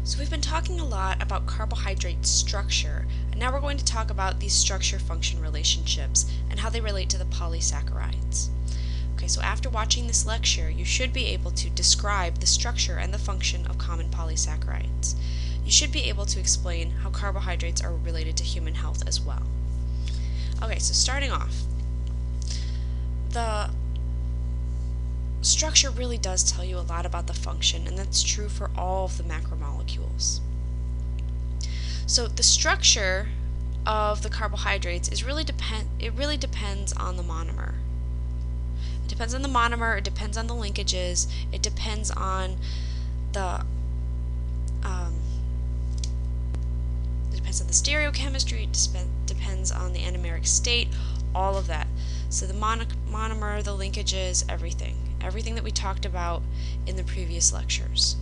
So we've been talking a lot about carbohydrate structure, and now we're going to talk about these structure-function relationships and how they relate to the polysaccharides. Okay, so after watching this lecture, you should be able to describe the structure and the function of common polysaccharides. You should be able to explain how carbohydrates are related to human health as well. Okay, so starting off, the structure really does tell you a lot about the function, and that's true for all of the macromolecules. So the structure of the carbohydrates is really depends on the monomer. It depends on the monomer, it depends on the linkages, it depends on the stereochemistry, it depends on the anomeric state, all of that. So the monomer, the linkages, everything that we talked about in the previous lectures.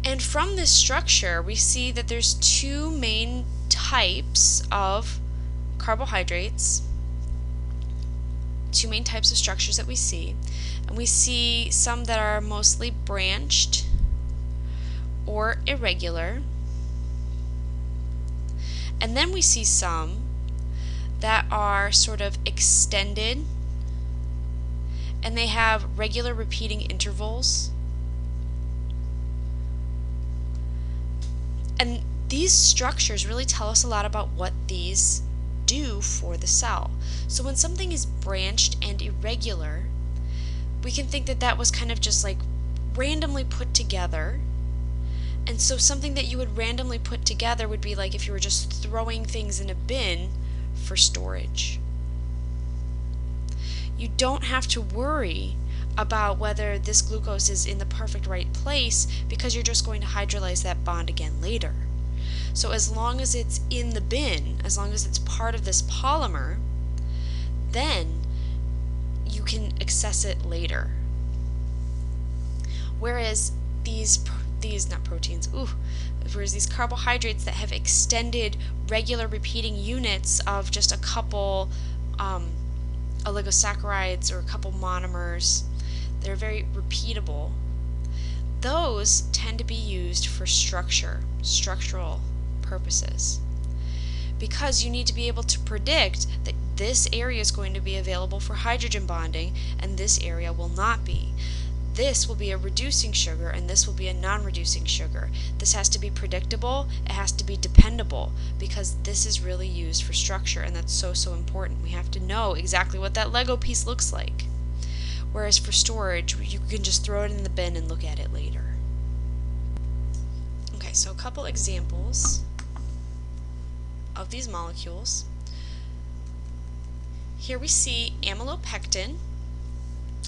And from this structure, we see that there's two main types of carbohydrates, two main types of structures that we see. And we see some that are mostly branched or irregular. And then we see some that are sort of extended, and they have regular repeating intervals. And these structures really tell us a lot about what these do for the cell. So when something is branched and irregular, we can think that that was kind of just like randomly put together. And so something that you would randomly put together would be like if you were just throwing things in a bin for storage. You don't have to worry about whether this glucose is in the perfect right place, because you're just going to hydrolyze that bond again later. So as long as it's in the bin, as long as it's part of this polymer, then you can access it later. Whereas these carbohydrates that have extended regular repeating units of just a couple oligosaccharides or a couple monomers, they're very repeatable. Those tend to be used for structural purposes, because you need to be able to predict that this area is going to be available for hydrogen bonding and this area will not be. This will be a reducing sugar and this will be a non-reducing sugar. This has to be predictable, it has to be dependable, because this is really used for structure, and that's so important. We have to know exactly what that Lego piece looks like. Whereas for storage, you can just throw it in the bin and look at it later. Okay, so a couple examples of these molecules. Here we see amylopectin,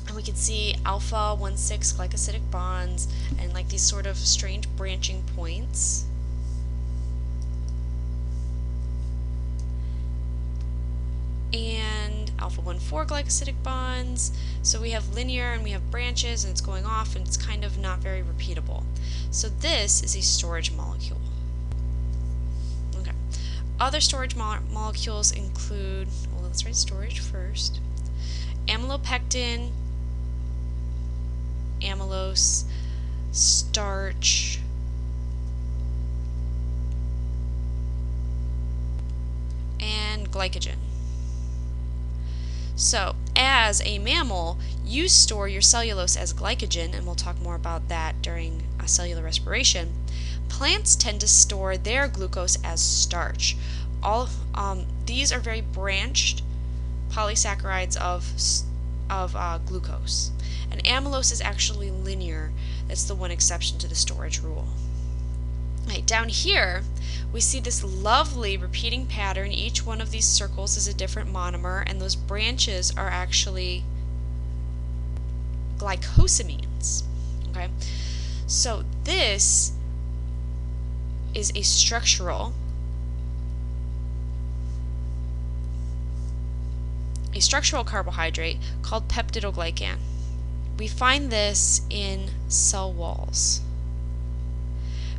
and we can see alpha 1,6 glycosidic bonds and like these sort of strange branching points. And alpha 1,4 glycosidic bonds. So we have linear and we have branches, and it's going off, and it's kind of not very repeatable. So this is a storage molecule. Okay. Other storage molecules include, well, let's write storage first. Amylopectin, amylose, starch, and glycogen. So, as a mammal, you store your cellulose as glycogen, and we'll talk more about that during cellular respiration. Plants tend to store their glucose as starch. These are very branched polysaccharides of glucose. And amylose is actually linear. That's the one exception to the storage rule. Right, down here, we see this lovely repeating pattern. Each one of these circles is a different monomer, and those branches are actually glycosamines. Okay, so this is a structural carbohydrate called peptidoglycan. We find this in cell walls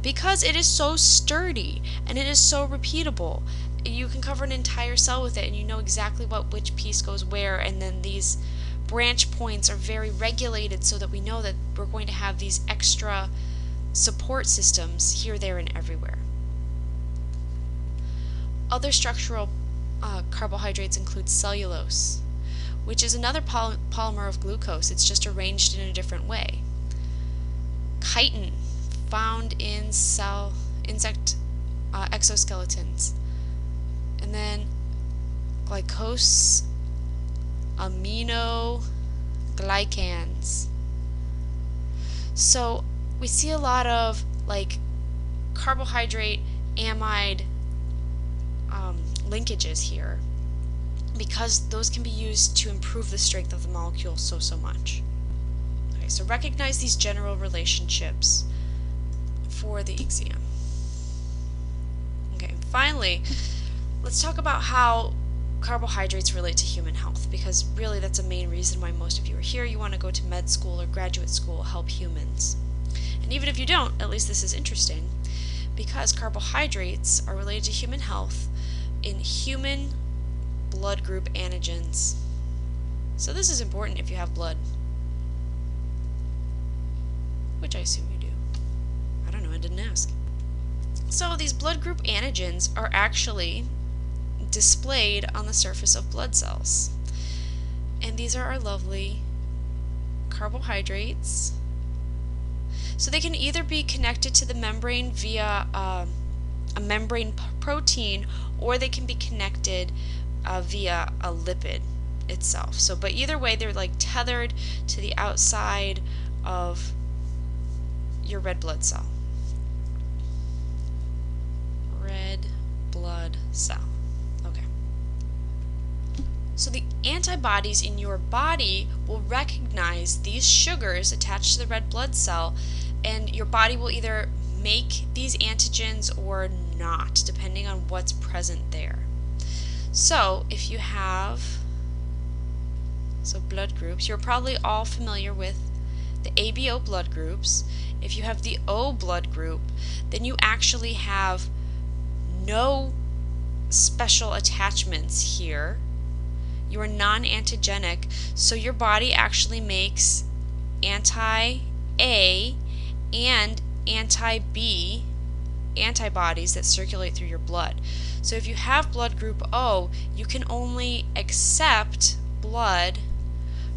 because it is so sturdy and it is so repeatable. You can cover an entire cell with it, and you know exactly which piece goes where, and then these branch points are very regulated so that we know that we're going to have these extra support systems here, there, and everywhere. Other structural carbohydrates include cellulose, which is another polymer of glucose. It's just arranged in a different way. Chitin, found in insect exoskeletons. And then glycosaminoglycans. So we see a lot of like carbohydrate amide linkages here, because those can be used to improve the strength of the molecule so much. Okay, so recognize these general relationships for the exam. Okay, finally, let's talk about how carbohydrates relate to human health, because really that's a main reason why most of you are here. You want to go to med school or graduate school, help humans. And even if you don't, at least this is interesting, because carbohydrates are related to human health in human blood group antigens. So this is important if you have blood, which I assume you do. I don't know, I didn't ask. So these blood group antigens are actually displayed on the surface of blood cells. And these are our lovely carbohydrates. So they can either be connected to the membrane via a membrane protein, or they can be connected via a lipid itself. So, but either way, they're like tethered to the outside of your red blood cell. Red blood cell. Okay. So the antibodies in your body will recognize these sugars attached to the red blood cell, and your body will either make these antigens or not, depending on what's present there. So if you have blood groups, you're probably all familiar with the ABO blood groups. If you have the O blood group, then you actually have no special attachments here. You are non-antigenic, so your body actually makes anti-A and anti-B antibodies that circulate through your blood. So if you have blood group O, you can only accept blood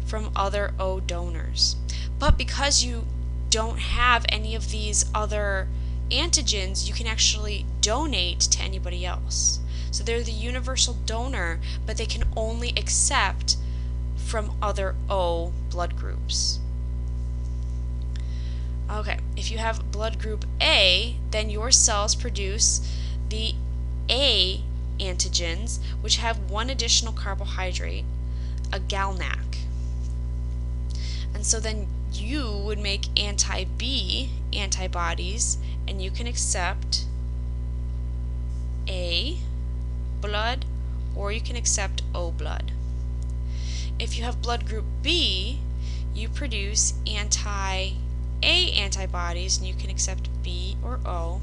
from other O donors. But because you don't have any of these other antigens, you can actually donate to anybody else. So they're the universal donor, but they can only accept from other O blood groups. Okay, if you have blood group A, then your cells produce the A antigens, which have one additional carbohydrate, a GalNAc. And so then you would make anti-B antibodies, and you can accept A blood, or you can accept O blood. If you have blood group B, you produce anti-A antibodies, and you can accept B or O.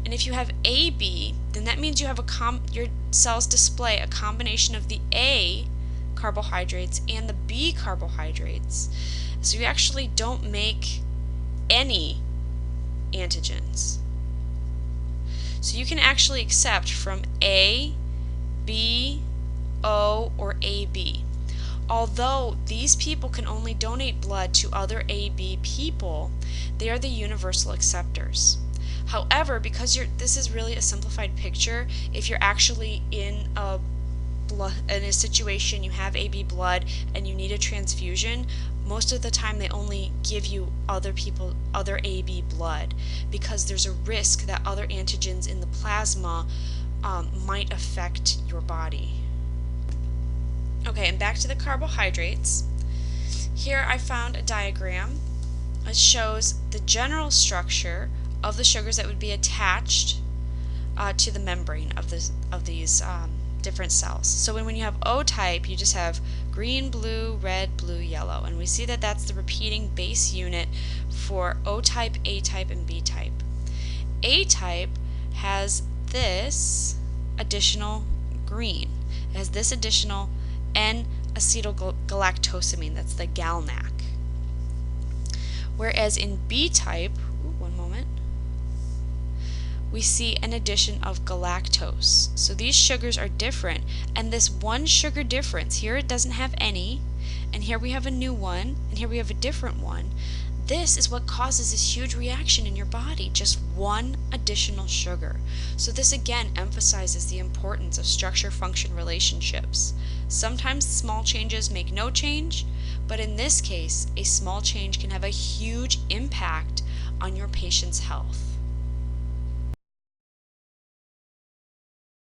And if you have AB, then that means you have your cells display a combination of the A carbohydrates and the B carbohydrates. So you actually don't make any antigens. So you can actually accept from A, B, O, or AB. Although these people can only donate blood to other AB people, they are the universal acceptors. However, because this is really a simplified picture, if you're actually in a situation, you have AB blood and you need a transfusion, most of the time they only give you other AB blood, because there's a risk that other antigens in the plasma might affect your body. Okay, and back to the carbohydrates. Here I found a diagram. It shows the general structure of the sugars that would be attached to the membrane of these different cells. So when you have O type, you just have green, blue, red, blue, yellow. And we see that that's the repeating base unit for O type, A type, and B type. A type has this additional green. It has this additional N-acetylgalactosamine, that's the GalNAc. Whereas in B type, one moment, we see an addition of galactose. So these sugars are different, and this one sugar difference, here it doesn't have any, and here we have a new one, and here we have a different one. This is what causes this huge reaction in your body, just one additional sugar. So this again emphasizes the importance of structure-function relationships. Sometimes small changes make no change, but in this case, a small change can have a huge impact on your patient's health.